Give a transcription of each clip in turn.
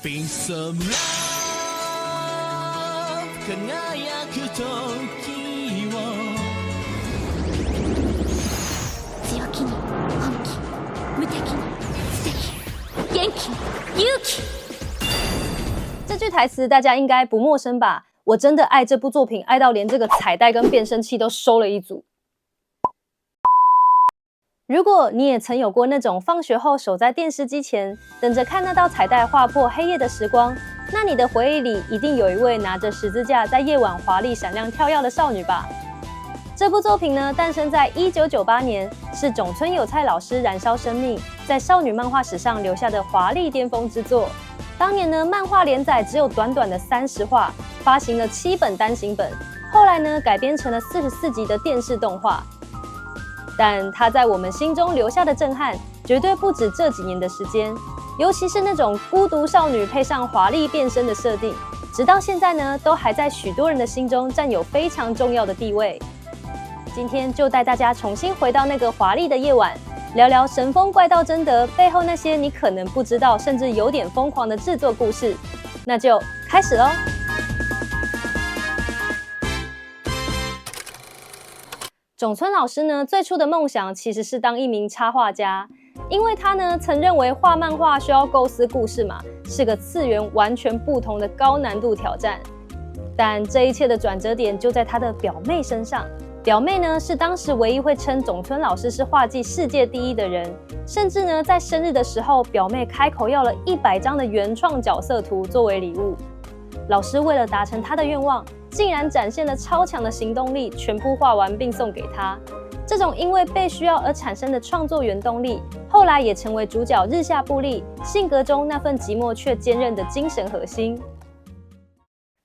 Peace of love 輝く時を強気に本気無敵に素敵元気勇気。这句台词大家应该不陌生吧？我真的爱这部作品，爱到连这个彩带跟变声器都收了一组。如果你也曾有过那种放学后守在电视机前，等着看那道彩带划破黑夜的时光，那你的回忆里一定有一位拿着十字架在夜晚华丽闪亮跳跃的少女吧？这部作品呢，诞生在1998年，是种村有菜老师燃烧生命，在少女漫画史上留下的华丽巅峰之作。当年呢，漫画连载只有短短的30话，发行了7本单行本，后来呢，改编成了44集的电视动画。但它在我们心中留下的震撼，绝对不止这几年的时间。尤其是那种孤独少女配上华丽变身的设定，直到现在呢，都还在许多人的心中占有非常重要的地位。今天就带大家重新回到那个华丽的夜晚，聊聊神风怪盗贞德背后那些你可能不知道，甚至有点疯狂的制作故事。那就开始咯。种村老师呢，最初的梦想其实是当一名插画家，因为他呢曾认为画漫画需要构思故事嘛，是个次元完全不同的高难度挑战。但这一切的转折点就在他的表妹身上。表妹呢是当时唯一会称种村老师是画技世界第一的人，甚至呢在生日的时候，表妹开口要了100张的原创角色图作为礼物。老师为了达成他的愿望，竟然展现了超强的行动力，全部画完并送给他。这种因为被需要而产生的创作原动力，后来也成为主角日下部立性格中那份寂寞却坚韧的精神核心。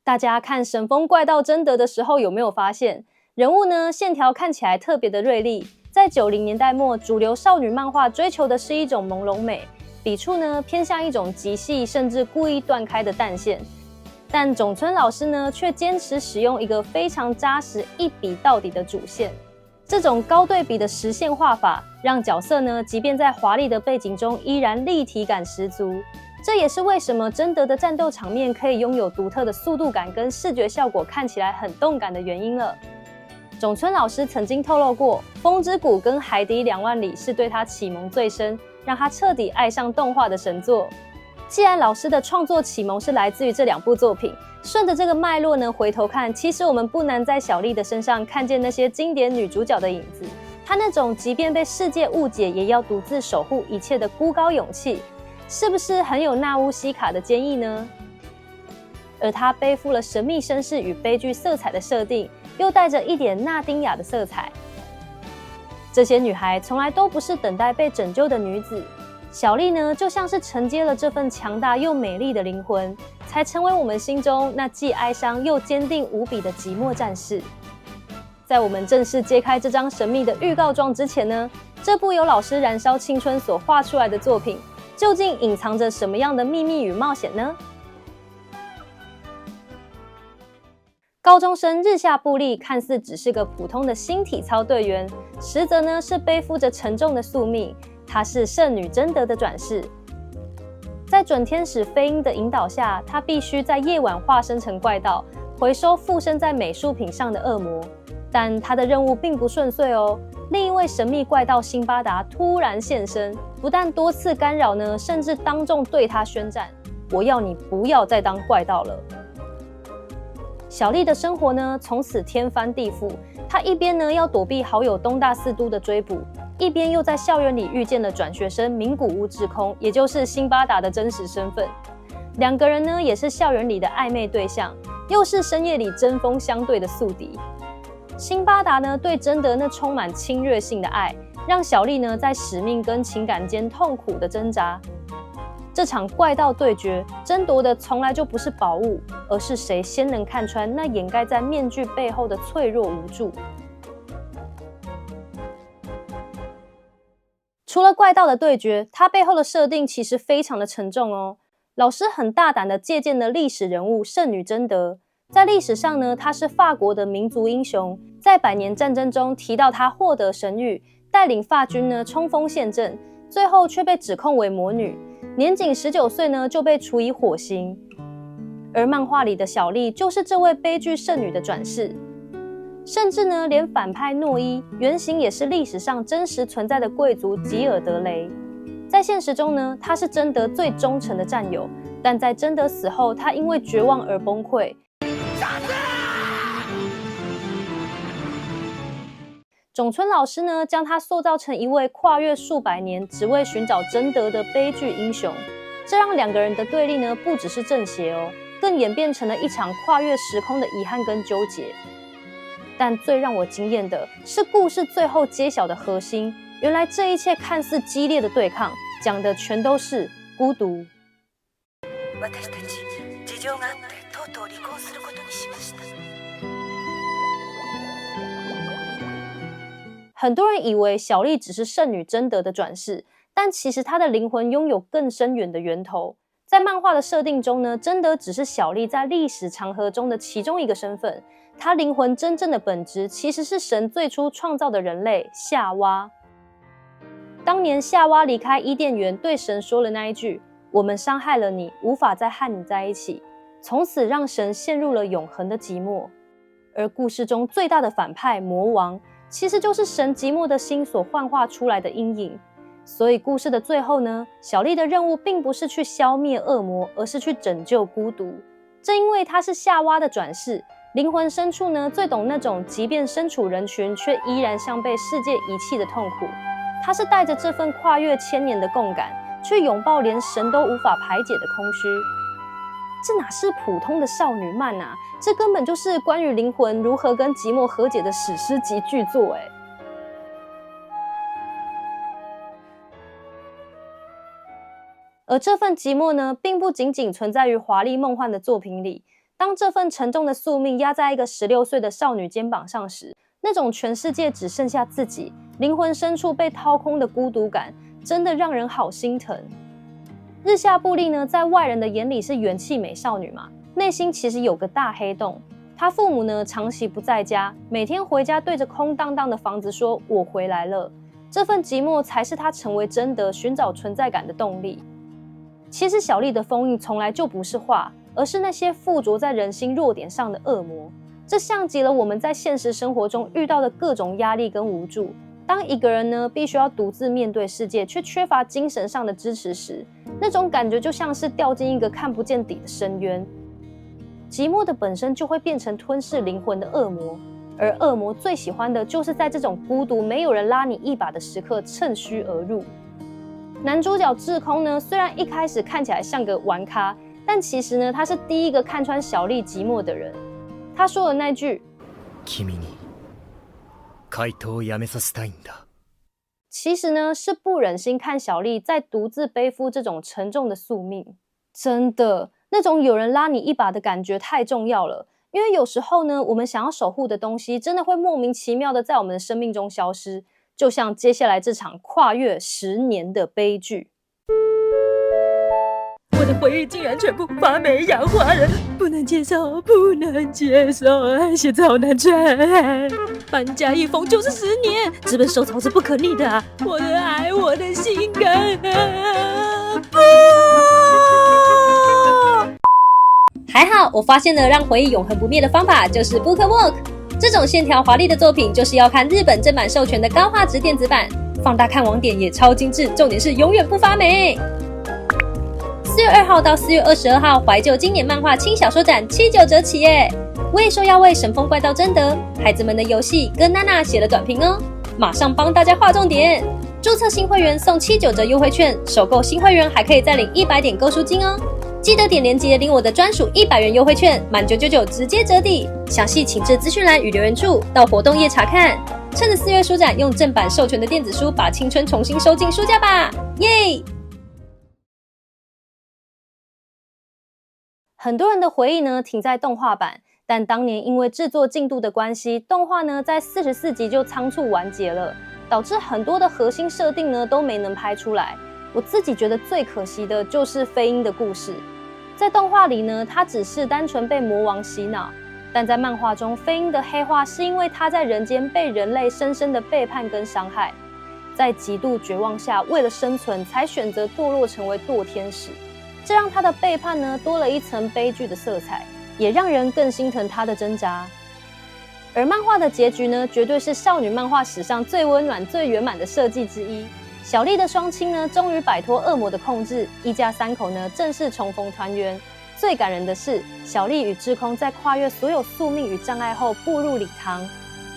大家看《神风怪盗贞德》的时候，有没有发现人物呢线条看起来特别的锐利？在90年代末，主流少女漫画追求的是一种朦胧美，笔触呢偏向一种极细甚至故意断开的淡线。但种村老师呢，却坚持使用一个非常扎实、一笔到底的主线。这种高对比的实线画法，让角色呢，即便在华丽的背景中，依然立体感十足。这也是为什么贞德的战斗场面可以拥有独特的速度感跟视觉效果，看起来很动感的原因了。种村老师曾经透露过，《风之谷》跟《海底2万里》是对他启蒙最深，让他彻底爱上动画的神作。既然老师的创作启蒙是来自于这2部作品，顺着这个脉络呢，回头看，其实我们不难在小丽的身上看见那些经典女主角的影子。她那种即便被世界误解，也要独自守护一切的孤高勇气，是不是很有纳乌西卡的坚毅呢？而她背负了神秘身世与悲剧色彩的设定，又带着一点纳丁亚的色彩。这些女孩从来都不是等待被拯救的女子。小丽呢，就像是承接了这份强大又美丽的灵魂，才成为我们心中那既哀伤又坚定无比的寂寞战士。在我们正式揭开这张神秘的预告状之前呢，这部由老师燃烧青春所画出来的作品，究竟隐藏着什么样的秘密与冒险呢？高中生日下部立看似只是个普通的新体操队员，实则呢是背负着沉重的宿命。她是圣女贞德的转世，在准天使飞鹰的引导下，她必须在夜晚化身成怪盗，回收附身在美术品上的恶魔。但她的任务并不顺遂哦。另一位神秘怪盗辛巴达突然现身，不但多次干扰呢，甚至当众对她宣战：“我要你不要再当怪盗了。”小丽的生活呢，从此天翻地覆。她一边呢要躲避好友东大四都的追捕，一边又在校园里遇见了转学生名古屋智空，也就是辛巴达的真实身份。2个人呢也是校园里的暧昧对象，又是深夜里针锋相对的宿敌。辛巴达呢对贞德那充满侵略性的爱，让小丽呢在使命跟情感间痛苦的挣扎。这场怪盗对决，争夺的从来就不是宝物，而是谁先能看穿那掩盖在面具背后的脆弱无助。除了怪盗的对决，它背后的设定其实非常的沉重哦。老师很大胆的借鉴了历史人物圣女贞德，在历史上呢，她是法国的民族英雄，在百年战争中提到她获得神谕，带领法军呢冲锋陷阵，最后却被指控为魔女。年仅19岁呢就被处以火刑。而漫画里的小丽就是这位悲剧圣女的转世，甚至呢连反派诺伊原型也是历史上真实存在的贵族吉尔德雷。在现实中呢，他是贞德最忠诚的战友，但在贞德死后，他因为绝望而崩溃。种村老师呢，将他塑造成一位跨越数百年，只为寻找贞德的悲剧英雄。这让两个人的对立呢，不只是正邪哦，更演变成了一场跨越时空的遗憾跟纠结。但最让我惊艳的是故事最后揭晓的核心，原来这一切看似激烈的对抗，讲的全都是孤独。很多人以为小丽只是圣女贞德的转世，但其实她的灵魂拥有更深远的源头。在漫画的设定中呢，贞德只是小丽在历史长河中的其中一个身份，她灵魂真正的本质其实是神最初创造的人类夏娃。当年夏娃离开伊甸园，对神说了那一句：“我们伤害了你，无法再和你在一起。”从此让神陷入了永恒的寂寞。而故事中最大的反派魔王，其实就是神寂寞的心所幻化出来的阴影。所以故事的最后呢，小丽的任务并不是去消灭恶魔，而是去拯救孤独。正因为她是夏娃的转世，灵魂深处呢最懂那种即便身处人群，却依然像被世界遗弃的痛苦。她是带着这份跨越千年的共感，去拥抱连神都无法排解的空虚。这哪是普通的少女漫啊，这根本就是关于灵魂如何跟寂寞和解的史诗级巨作欸。而这份寂寞呢，并不仅仅存在于华丽梦幻的作品里。当这份沉重的宿命压在一个16岁的少女肩膀上时，那种全世界只剩下自己，灵魂深处被掏空的孤独感，真的让人好心疼。日下部莉呢，在外人的眼里是元气美少女嘛，内心其实有个大黑洞。她父母呢，长期不在家，每天回家对着空荡荡的房子说：“我回来了。”这份寂寞才是她成为贞德、寻找存在感的动力。其实小丽的封印从来就不是画，而是那些附着在人心弱点上的恶魔。这像极了我们在现实生活中遇到的各种压力跟无助。当一个人呢，必须要独自面对世界，却缺乏精神上的支持时，那种感觉就像是掉进一个看不见底的深渊。寂寞的本身就会变成吞噬灵魂的恶魔，而恶魔最喜欢的就是在这种孤独、没有人拉你一把的时刻趁虚而入。男主角智空呢，虽然一开始看起来像个玩咖，但其实呢，他是第一个看穿小丽寂寞的人。他说的那句“君に怪盗をやめさせたいんだ”，其实呢，是不忍心看小丽再独自背负这种沉重的宿命。真的，那种有人拉你一把的感觉太重要了。因为有时候呢，我们想要守护的东西，真的会莫名其妙的在我们的生命中消失。就像接下来这场跨越10年的悲剧。我的回忆竟然全部发霉氧化了，不能接受，不能接受，现在好难穿。搬家一封就是10年，资本收藏是不可逆的啊！我的爱，我的心肝啊！不！还好，我发现了让回忆永恒不灭的方法，就是 BookWalk。这种线条华丽的作品，就是要看日本正版授权的高画质电子版，放大看网点也超精致，重点是永远不发霉。4月2号到4月22号，怀旧经典漫画轻小说展79折起耶！我也说要为神风怪盗贞德、孩子们的游戏跟娜娜写了短评哦，马上帮大家划重点。注册新会员送79折优惠券，首购新会员还可以再领100点购书金哦。记得点连结领我的专属100元优惠券，满999直接折抵。详细请至资讯栏与留言处到活动页查看。趁着4月书展，用正版授权的电子书把青春重新收进书架吧！耶！很多人的回忆呢停在动画版，但当年因为制作进度的关系，动画呢在44集就仓促完结了，导致很多的核心设定呢都没能拍出来。我自己觉得最可惜的就是飞鹰的故事。在动画里呢，他只是单纯被魔王洗脑，但在漫画中，飞鹰的黑化是因为他在人间被人类深深的背叛跟伤害。在极度绝望下，为了生存才选择堕落成为堕天使，这让他的背叛呢多了一层悲剧的色彩，也让人更心疼他的挣扎。而漫画的结局呢，绝对是少女漫画史上最温暖、最圆满的设计之一。小丽的双亲呢，终于摆脱恶魔的控制，一家三口呢正式重逢团圆。最感人的是，小丽与智空在跨越所有宿命与障碍后步入礼堂，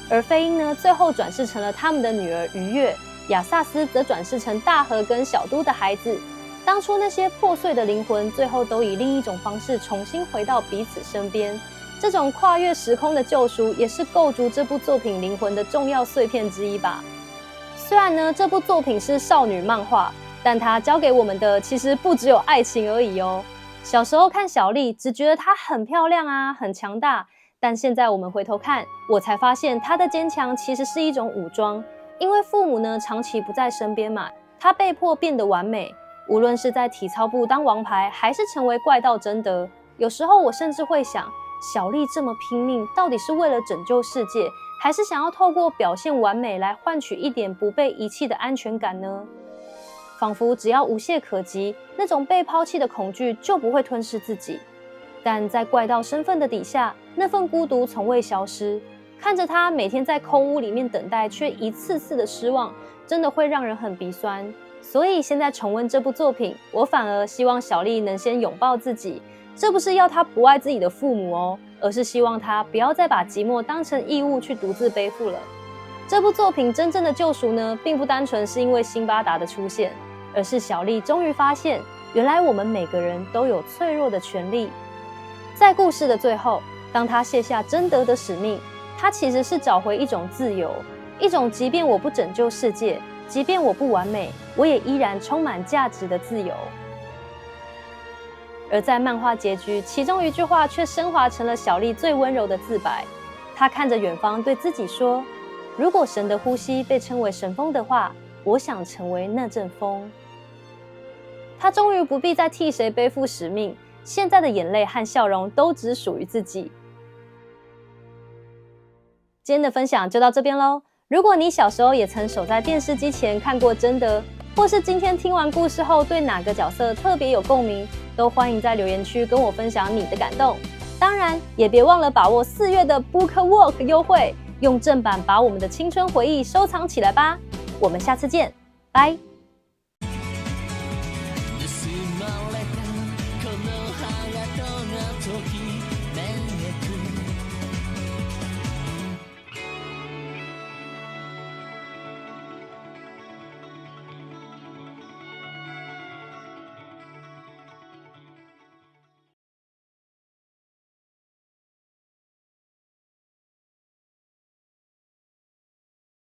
而飞鹰呢，最后转世成了他们的女儿愉悦，亚萨斯则转世成大和跟小都的孩子。当初那些破碎的灵魂，最后都以另一种方式重新回到彼此身边。这种跨越时空的救赎，也是构筑这部作品灵魂的重要碎片之一吧。虽然呢，这部作品是少女漫画，但它教给我们的其实不只有爱情而已哦。小时候看小丽，只觉得她很漂亮啊，很强大。但现在我们回头看，我才发现她的坚强其实是一种武装。因为父母呢长期不在身边嘛，她被迫变得完美。无论是在体操部当王牌，还是成为怪盗贞德，有时候我甚至会想，小丽这么拼命，到底是为了拯救世界，还是想要透过表现完美来换取一点不被遗弃的安全感呢？仿佛只要无懈可击，那种被抛弃的恐惧就不会吞噬自己。但在怪盗身份的底下，那份孤独从未消失。看着他每天在空屋里面等待，却一次次的失望，真的会让人很鼻酸。所以现在重温这部作品，我反而希望小丽能先拥抱自己。这不是要她不爱自己的父母哦，而是希望她不要再把寂寞当成义务去独自背负了。这部作品真正的救赎呢，并不单纯是因为辛巴达的出现，而是小丽终于发现，原来我们每个人都有脆弱的权利。在故事的最后，当她卸下贞德的使命，她其实是找回一种自由，一种即便我不拯救世界，即便我不完美，我也依然充满价值的自由。而在漫画结局，其中一句话却升华成了小丽最温柔的自白。她看着远方，对自己说：如果神的呼吸被称为神风的话，我想成为那阵风。她终于不必再替谁背负使命，现在的眼泪和笑容都只属于自己。今天的分享就到这边咯。如果你小时候也曾守在电视机前看过贞德，或是今天听完故事后对哪个角色特别有共鸣，都欢迎在留言区跟我分享你的感动。当然，也别忘了把握4月的 BookWalk 优惠，用正版把我们的青春回忆收藏起来吧。我们下次见，拜。盗まれたこのハートの時